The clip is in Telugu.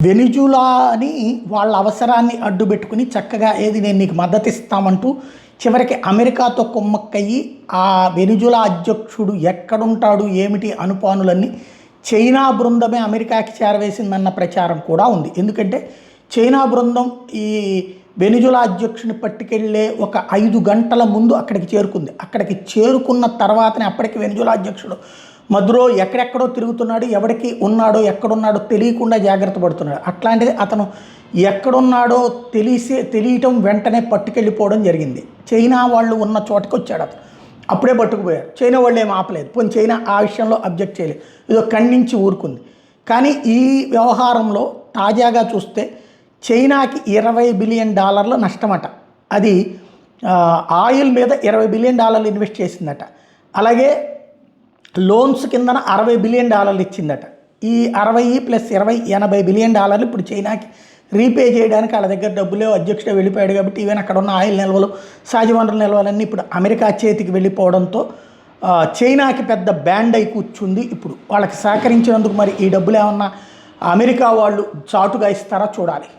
వెనిజులాని వాళ్ళ అవసరాన్ని అడ్డుపెట్టుకుని చక్కగా ఏది నేను నీకు మద్దతు ఇస్తామంటూ చివరికి అమెరికాతో కుమ్మక్కయ్యి ఆ వెనిజులా అధ్యక్షుడు ఎక్కడుంటాడు ఏమిటి అనుపానులన్నీ చైనా బృందమే అమెరికాకి చేరవేసిందన్న ప్రచారం కూడా ఉంది. ఎందుకంటే చైనా బృందం ఈ వెనిజులా అధ్యక్షుని పట్టుకెళ్ళే ఒక 5 గంటల ముందు అక్కడికి చేరుకుంది. అక్కడికి చేరుకున్న తర్వాతనే అప్పటికి వెనిజులా అధ్యక్షుడు మధురో ఎక్కడెక్కడో తిరుగుతున్నాడు, ఎవరికి ఉన్నాడో ఎక్కడున్నాడో తెలియకుండా జాగ్రత్త పడుతున్నాడు. అట్లాంటిది అతను ఎక్కడున్నాడో తెలియటం వెంటనే పట్టుకెళ్ళిపోవడం జరిగింది. చైనా వాళ్ళు ఉన్న చోటకి వచ్చాడు అతను, అప్పుడే పట్టుకుపోయారు. చైనా వాళ్ళు ఏం ఆపలేదు, పోనీ చైనా ఆ విషయంలో అబ్జెక్ట్ చేయలేదు, ఏదో ఖండించి ఊరుకుంది. కానీ ఈ వ్యవహారంలో తాజాగా చూస్తే చైనాకి $20 బిలియన్ నష్టమట. అది ఆయిల్ మీద $20 బిలియన్ ఇన్వెస్ట్ చేసిందట. అలాగే లోన్స్ కిందన $60 బిలియన్ ఇచ్చిందట. ఈ 60 + 20 $80 బిలియన్ ఇప్పుడు చైనాకి రీపే చేయడానికి వాళ్ళ దగ్గర డబ్బులే, అధ్యక్షుడే వెళ్ళిపోయాడు కాబట్టి ఈవెన్ అక్కడ ఉన్న ఆయిల్ నిల్వలు, సహజ వనరుల నిల్వలన్నీ ఇప్పుడు అమెరికా చేతికి వెళ్ళిపోవడంతో చైనాకి పెద్ద బ్యాండ్ అయి కూర్చుంది. ఇప్పుడు వాళ్ళకి సహకరించినందుకు మరి ఈ డబ్బులు ఏమన్నా అమెరికా వాళ్ళు చాటుగా ఇస్తారా చూడాలి.